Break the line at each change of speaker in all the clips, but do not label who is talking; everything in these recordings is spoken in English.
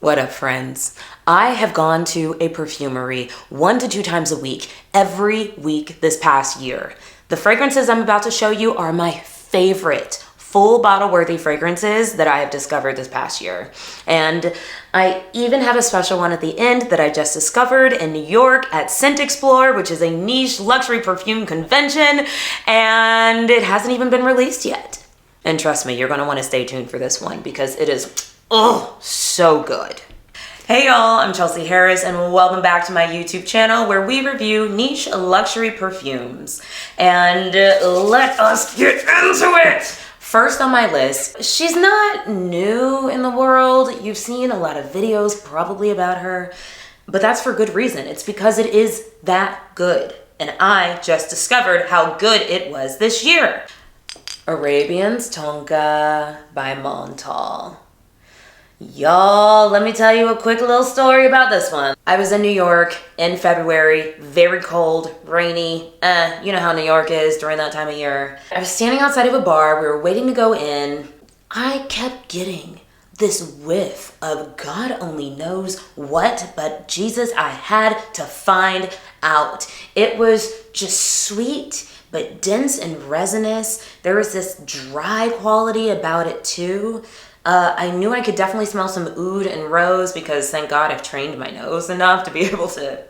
What up, friends? I have gone to a perfumery 1 to 2 times a week, every week this past year. The fragrances I'm about to show you are my favorite full bottle worthy fragrances that I have discovered this past year. And I even have a special one at the end that I just discovered in New York at Scent Explore, which is a niche luxury perfume convention, and it hasn't even been released yet. And trust me, you're gonna wanna stay tuned for this one because it is so good. Hey y'all, I'm Chelsea Harris and welcome back to my YouTube channel where we review niche luxury perfumes. And let us get into it. First on my list, she's not new in the world. You've seen a lot of videos probably about her, but that's for good reason. It's because it is that good. And I just discovered how good it was this year. Arabian Tonka by Maison. Y'all, let me tell you a quick little story about this one. I was in New York in February, very cold, rainy. You know how New York is during that time of year. I was standing outside of a bar, we were waiting to go in. I kept getting this whiff of God only knows what, but Jesus, I had to find out. It was just sweet, but dense and resinous. There was this dry quality about it too. I knew I could definitely smell some oud and rose because thank God I've trained my nose enough to be able to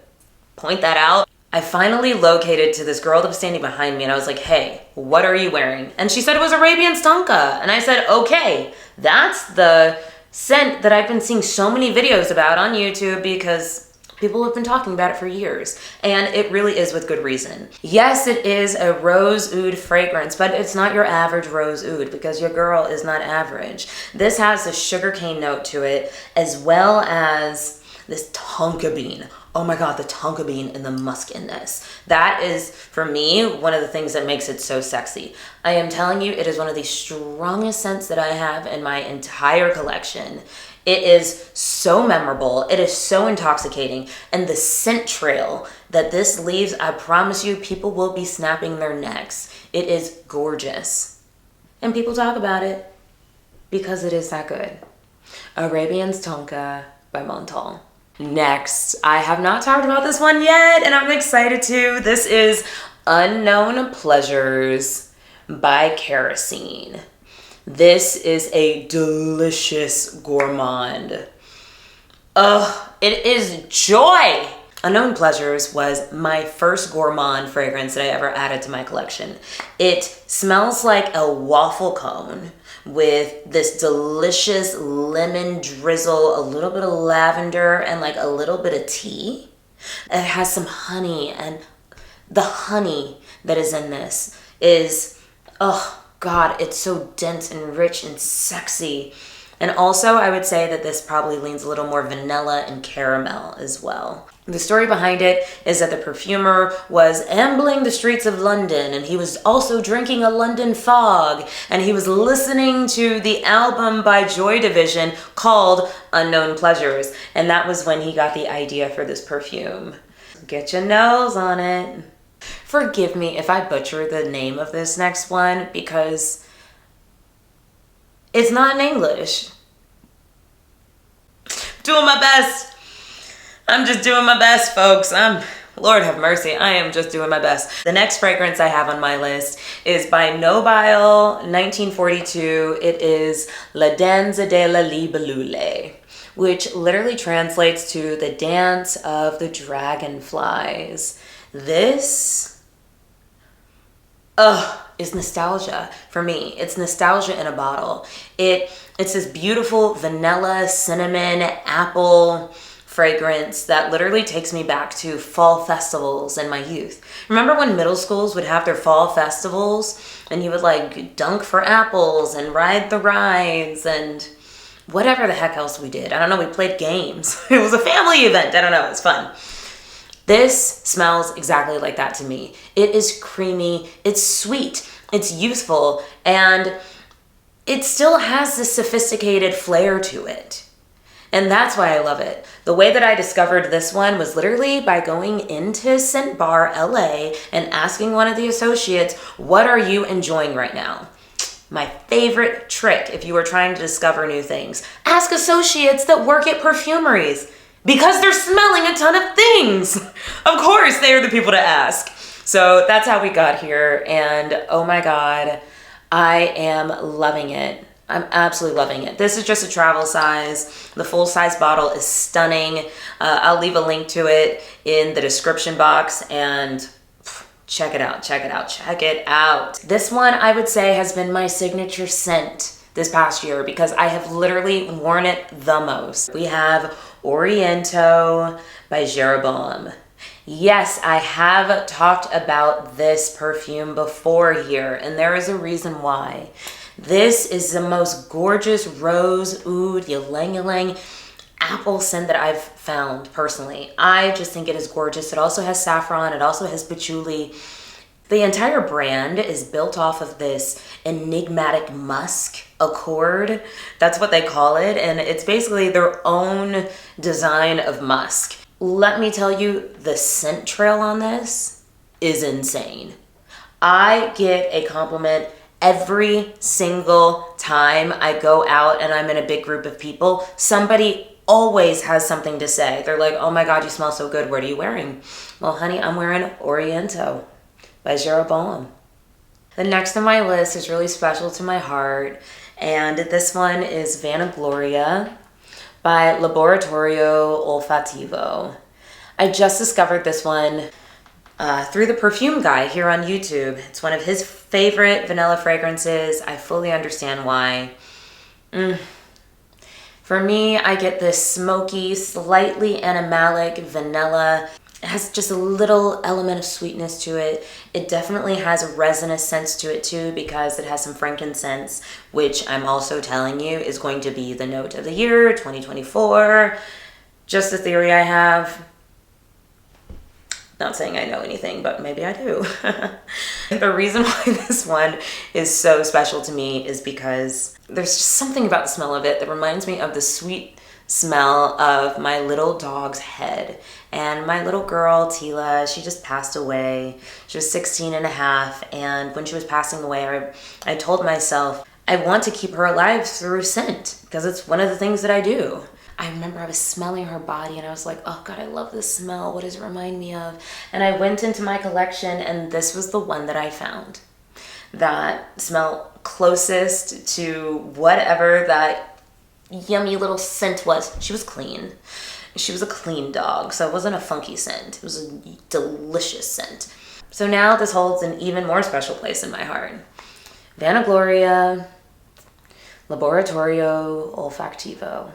point that out. I finally located to this girl that was standing behind me and I was like, hey, what are you wearing? And she said it was Arabian Tonka. And I said, okay, that's the scent that I've been seeing so many videos about on YouTube because people have been talking about it for years, and it really is with good reason. Yes, it is a rose oud fragrance, but it's not your average rose oud because your girl is not average. This has a sugarcane note to it, as well as this tonka bean. Oh my God, the tonka bean and the muskiness. That is, for me, one of the things that makes it so sexy. I am telling you, it is one of the strongest scents that I have in my entire collection. It is so memorable, it is so intoxicating, and the scent trail that this leaves, I promise you, people will be snapping their necks. It is gorgeous. And people talk about it because it is that good. Arabian Tonka by Maison. Next, I have not talked about this one yet, and I'm excited to. This is Unknown Pleasures by Kerosene. This is a delicious gourmand. It is joy. Unknown Pleasures was my first gourmand fragrance that I ever added to my collection. It smells like a waffle cone with this delicious lemon drizzle, a little bit of lavender, and like a little bit of tea. It has some honey, and the honey that is in this is, God, it's so dense and rich and sexy. And also, I would say that this probably leans a little more vanilla and caramel as well. The story behind it is that the perfumer was ambling the streets of London, and he was also drinking a London fog, and he was listening to the album by Joy Division called Unknown Pleasures, and that was when he got the idea for this perfume. Get your nose on it. Forgive me if I butcher the name of this next one because it's not in English. Doing my best. I'm just doing my best, folks. Lord have mercy, I am just doing my best. The next fragrance I have on my list is by Nobile, 1942. It is La Danse de la Libellule, which literally translates to the dance of the dragonflies. This is nostalgia for me. It's nostalgia in a bottle. It's this beautiful vanilla, cinnamon, apple fragrance that literally takes me back to fall festivals in my youth. Remember when middle schools would have their fall festivals and you would like dunk for apples and ride the rides and whatever the heck else we did. I don't know, we played games. It was a family event. I don't know, it was fun. This smells exactly like that to me. It is creamy, it's sweet, it's youthful, and it still has this sophisticated flair to it. And that's why I love it. The way that I discovered this one was literally by going into Scent Bar LA and asking one of the associates, what are you enjoying right now? My favorite trick if you are trying to discover new things, ask associates that work at perfumeries because they're smelling a ton of things. Of course, they are the people to ask. So that's how we got here, and oh my God, I am loving it. I'm absolutely loving it. This is just a travel size. The full size bottle is stunning. I'll leave a link to it in the description box, and check it out, check it out, check it out. This one I would say has been my signature scent this past year because I have literally worn it the most. We have Oriento by Jeroboam. Yes, I have talked about this perfume before here, and there is a reason why. This is the most gorgeous rose, oud, ylang-ylang apple scent that I've found personally. I just think it is gorgeous. It also has saffron, it also has patchouli. The entire brand is built off of this enigmatic musk accord. That's what they call it, and it's basically their own design of musk. Let me tell you, the scent trail on this is insane. I get a compliment every single time I go out and I'm in a big group of people. Somebody always has something to say. They're like, oh my God, you smell so good. What are you wearing? Well, honey, I'm wearing Oriento by Jeroboam. The next on my list is really special to my heart, and this one is Vanille Gloria by Laboratorio Olfativo. I just discovered this one through the perfume guy here on YouTube. It's one of his favorite vanilla fragrances. I fully understand why. For me, I get this smoky, slightly animalic vanilla. It has just a little element of sweetness to it. It definitely has a resinous sense to it too because it has some frankincense, which I'm also telling you is going to be the note of the year, 2024. Just a theory I have. Not saying I know anything, but maybe I do. The reason why this one is so special to me is because there's just something about the smell of it that reminds me of the sweet smell of my little dog's head. And my little girl, Tila, she just passed away. She was 16 and a half. And when she was passing away, I told myself, I want to keep her alive through scent because it's one of the things that I do. I remember I was smelling her body and I was like, oh God, I love this smell. What does it remind me of? And I went into my collection and this was the one that I found that smelled closest to whatever that yummy little scent was. She was clean. She was a clean dog, so it wasn't a funky scent. It was a delicious scent. So now this holds an even more special place in my heart. Vanille Gloria, Laboratorio Olfativo.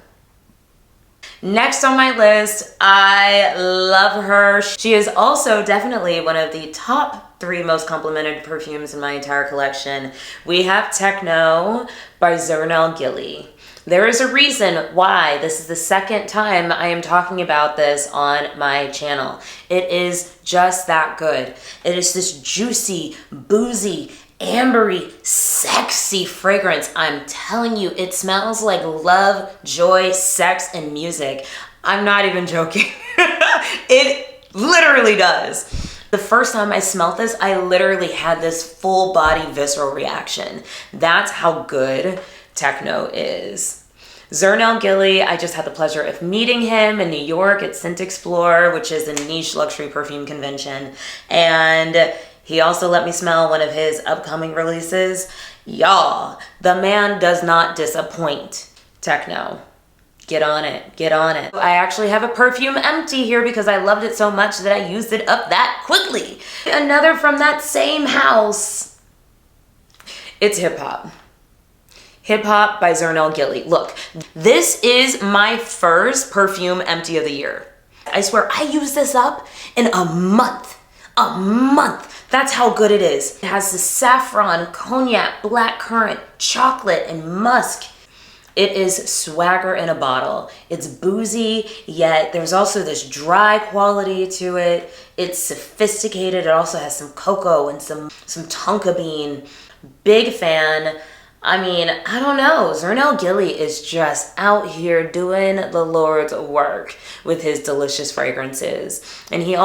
Next on my list, I love her. She is also definitely one of the top 3 most complimented perfumes in my entire collection. We have Techno by Zernell Gillie. There is a reason why this is the second time I am talking about this on my channel. It is just that good. It is this juicy, boozy, ambery, sexy fragrance. I'm telling you, it smells like love, joy, sex, and music. I'm not even joking. It literally does. The first time I smelled this, I literally had this full body visceral reaction. That's how good Techno is. Zernell Gillie, I just had the pleasure of meeting him in New York at Scent Explore, which is a niche luxury perfume convention. And he also let me smell one of his upcoming releases. Y'all, the man does not disappoint. Techno. Get on it. Get on it. I actually have a perfume empty here because I loved it so much that I used it up that quickly. Another from that same house. It's Hip Hop. Hip Hop by Zernell Gillie. Look, this is my first perfume empty of the year. I swear I used this up in a month. A month. That's how good it is. It has the saffron, cognac, blackcurrant, chocolate, and musk. It is swagger in a bottle. It's boozy, yet there's also this dry quality to it. It's sophisticated. It also has some cocoa and some tonka bean. Big fan. I mean, I don't know. Zernell Gillie is just out here doing the Lord's work with his delicious fragrances. And he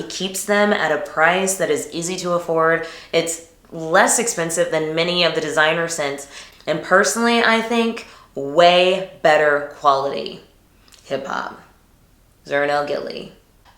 keeps them at a price that is easy to afford. It's less expensive than many of the designer scents, and personally, I think way better quality. Hip hop. Zernell Gillie.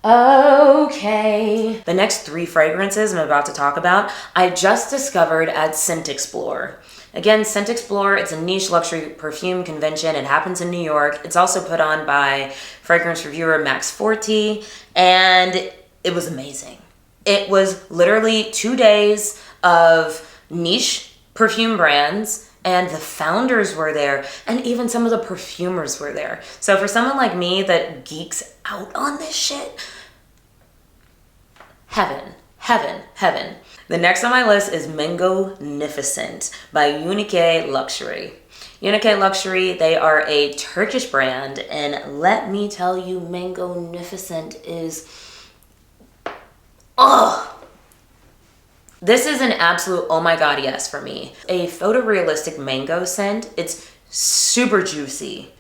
Okay. The next 3 fragrances I'm about to talk about, I just discovered at Scent Explore. Again, Scent Explore, it's a niche luxury perfume convention. It happens in New York. It's also put on by fragrance reviewer Max Forti, and it was amazing. It was literally 2 days of niche perfume brands, and the founders were there, and even some of the perfumers were there. So for someone like me that geeks out on this shit, heaven, heaven, heaven. The next on my list is Mangonificent by Unique Luxury. Unique Luxury, they are a Turkish brand, and let me tell you, Mangonificent is, this is an absolute oh my god yes for me. A photorealistic mango scent. It's super juicy,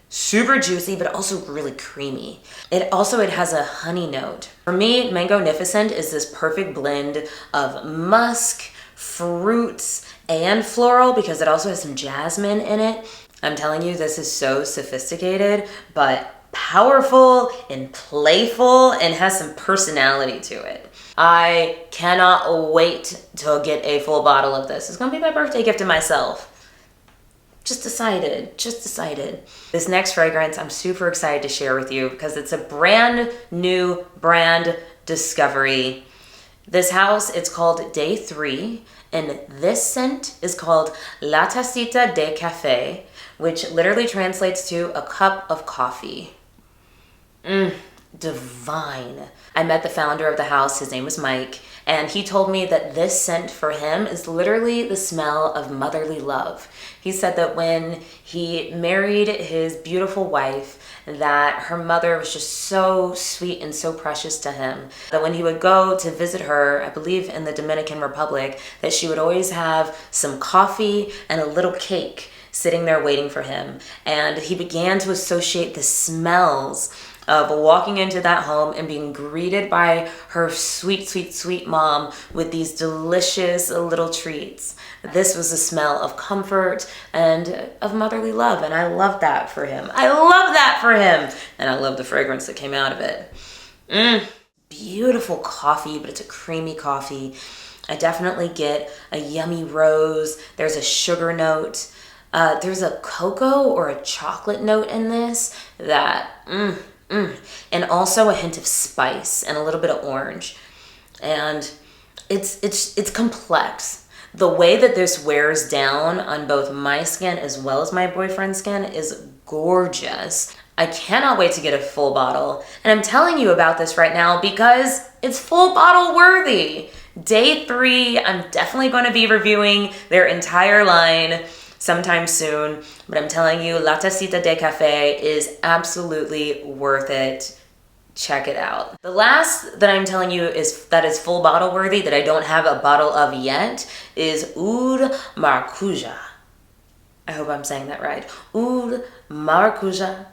but also really creamy. It has a honey note. For me, Mangonificent is this perfect blend of musk, fruits, and floral, because it also has some jasmine in it. I'm telling you, this is so sophisticated, but powerful and playful, and has some personality to it. I cannot wait to get a full bottle of this. It's gonna be my birthday gift to myself. Just decided. This next fragrance I'm super excited to share with you because it's a brand new brand discovery. This house, it's called Day 3, and this scent is called La Tacita de Café, which literally translates to a cup of coffee. Divine. I met the founder of the house, his name was Mike, and he told me that this scent for him is literally the smell of motherly love. He said that when he married his beautiful wife, that her mother was just so sweet and so precious to him, that when he would go to visit her, I believe in the Dominican Republic, that she would always have some coffee and a little cake sitting there waiting for him. And he began to associate the smells of walking into that home and being greeted by her sweet mom with these delicious little treats. This was a smell of comfort and of motherly love, and I love that for him. And I love the fragrance that came out of it. Beautiful coffee, but it's a creamy coffee. I definitely get a yummy rose. There's a sugar note. There's a cocoa or a chocolate note in this that, and also a hint of spice and a little bit of orange. And it's complex. The way that this wears down on both my skin as well as my boyfriend's skin is gorgeous. I cannot wait to get a full bottle. And I'm telling you about this right now because it's full bottle worthy. Day 3, I'm definitely going to be reviewing their entire line sometime soon, but I'm telling you, La Tacita de Café is absolutely worth it. Check it out. The last that I'm telling you is full bottle worthy, that I don't have a bottle of yet, is Oud Maruja. I hope I'm saying that right. Oud Maruja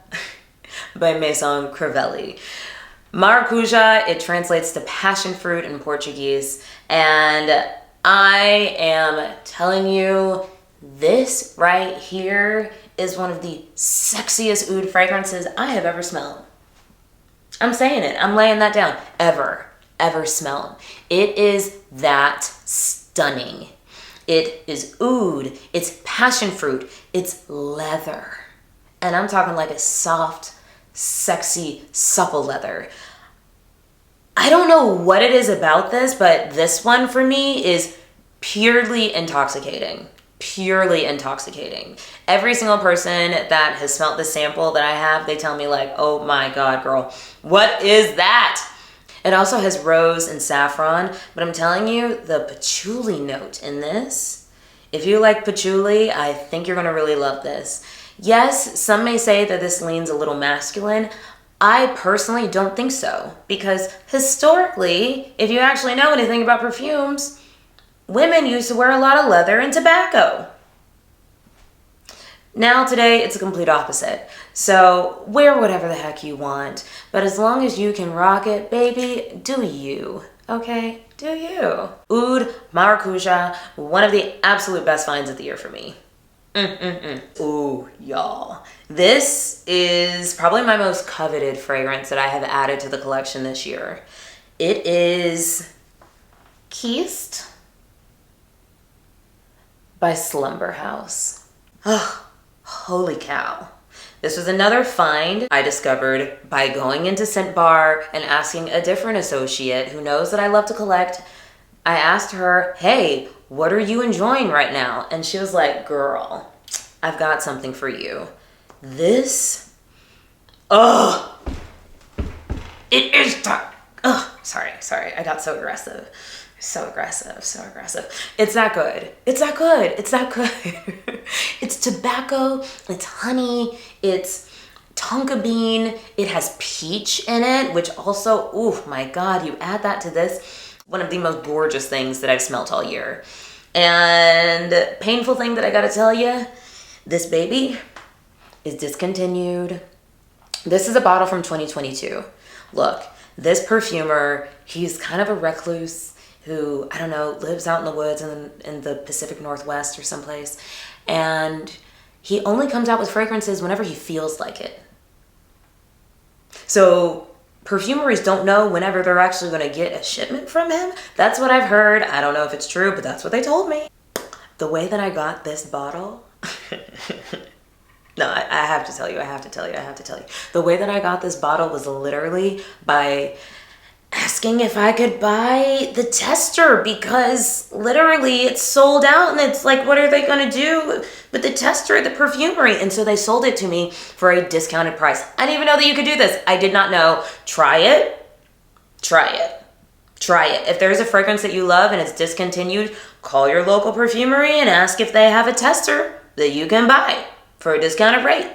by Maison Crivelli. Maracuja, it translates to passion fruit in Portuguese, and I am telling you, this right here is one of the sexiest oud fragrances I have ever smelled. I'm saying it. I'm laying that down. Ever smelled. It is that stunning. It is oud. It's passion fruit. It's leather. And I'm talking like a soft, sexy, supple leather. I don't know what it is about this, but this one for me is purely intoxicating. Every single person that has smelled the sample that I have, they tell me like, oh my god, girl, what is that? It also has rose and saffron, but I'm telling you, the patchouli note in this, if you like patchouli, I think you're gonna really love this. Yes, some may say that this leans a little masculine. I personally don't think so, because historically, if you actually know anything about perfumes, women used to wear a lot of leather and tobacco. Now today, it's a complete opposite. So wear whatever the heck you want, but as long as you can rock it, baby, do you. Okay, do you? Oud Maruja, one of the absolute best finds of the year for me. Ooh, y'all. This is probably my most coveted fragrance that I have added to the collection this year. It is KISTE by Slumber House. Oh, holy cow. This was another find I discovered by going into Scent Bar and asking a different associate who knows that I love to collect. I asked her, hey, what are you enjoying right now? And she was like, girl, I've got something for you. This, it is sorry, I got so aggressive. So aggressive. It's that good. It's tobacco, it's honey, it's tonka bean, it has peach in it, which also, oh my God, you add that to this, one of the most gorgeous things that I've smelt all year. And painful thing that I gotta tell you, this baby is discontinued. This is a bottle from 2022. Look, this perfumer, he's kind of a recluse who, I don't know, lives out in the woods in the Pacific Northwest or someplace. And he only comes out with fragrances whenever he feels like it. So perfumeries don't know whenever they're actually going to get a shipment from him. That's what I've heard. I don't know if it's true, but that's what they told me. The way that I got this bottle... No, I have to tell you. The way that I got this bottle was literally by asking if I could buy the tester, because literally it's sold out and it's like, what are they going to do with the tester at the perfumery? And so they sold it to me for a discounted price. I didn't even know that you could do this. I did not know. Try it. If there's a fragrance that you love and it's discontinued, call your local perfumery and ask if they have a tester that you can buy for a discounted rate.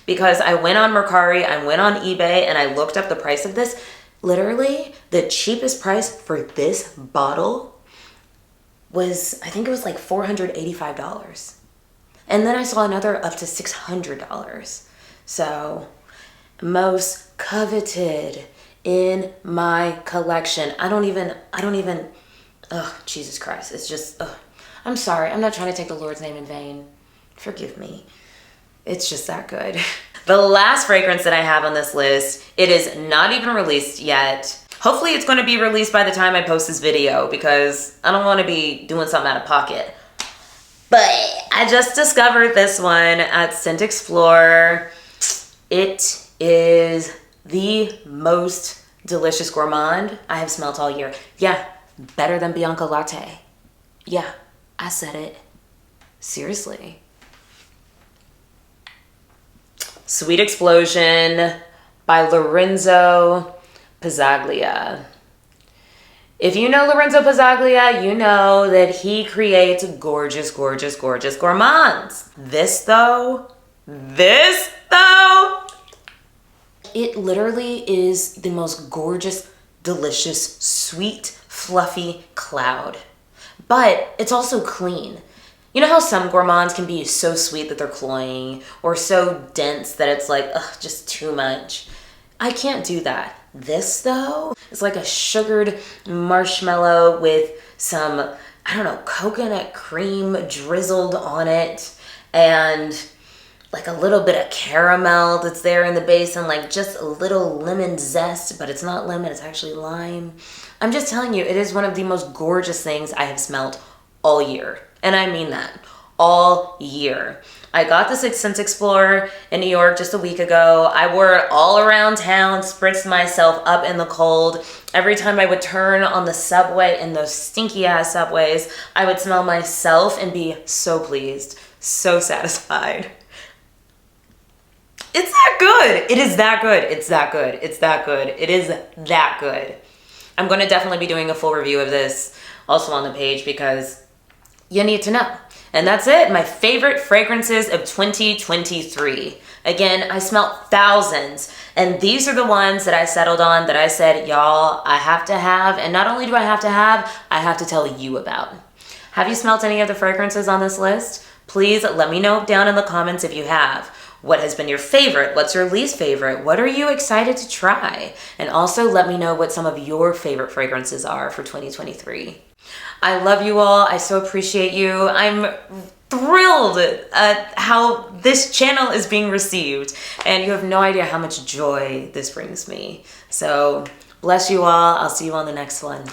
Because I went on Mercari, I went on eBay, and I looked up the price of this. Literally, the cheapest price for this bottle was, I think it was like $485. And then I saw another up to $600. So, most coveted in my collection. I don't even, Jesus Christ. It's just, I'm sorry. I'm not trying to take the Lord's name in vain. Forgive me. It's just that good. The last fragrance that I have on this list, it is not even released yet. Hopefully it's going to be released by the time I post this video, because I don't want to be doing something out of pocket. But I just discovered this one at Scent Explorer. It is the most delicious gourmand I have smelt all year. Yeah, better than Bianca Latte. Yeah, I said it. Seriously. Sweet Explosion by Lorenzo Pazzaglia. If you know Lorenzo Pazzaglia, you know that he creates gorgeous gourmands. This though, it literally is the most gorgeous, delicious, sweet, fluffy cloud. But it's also clean. You know how some gourmands can be so sweet that they're cloying, or so dense that it's like, ugh, just too much? I can't do that. This though, is like a sugared marshmallow with some, I don't know, coconut cream drizzled on it, and like a little bit of caramel that's there in the base, and like just a little lemon zest, but it's not lemon, it's actually lime. I'm just telling you, it is one of the most gorgeous things I have smelt all year. And I mean that, all year. I got this at Scent Explorer in New York just a week ago. I wore it all around town, spritzed myself up in the cold. Every time I would turn on the subway, in those stinky ass subways, I would smell myself and be so pleased, so satisfied. It's that good. It is that good. It's that good. It's that good. It is that good. I'm going to definitely be doing a full review of this also on the page, because you need to know. And that's it. My favorite fragrances of 2023. Again, I smelled thousands, and these are the ones that I settled on, that I said, y'all, I have to have. And not only do I have to tell you about. Have you smelt any of the fragrances on this list? Please let me know down in the comments if you have. What has been your favorite? What's your least favorite? What are you excited to try? And also let me know what some of your favorite fragrances are for 2023. I love you all. I so appreciate you. I'm thrilled at how this channel is being received, and you have no idea how much joy this brings me. So bless you all. I'll see you on the next one.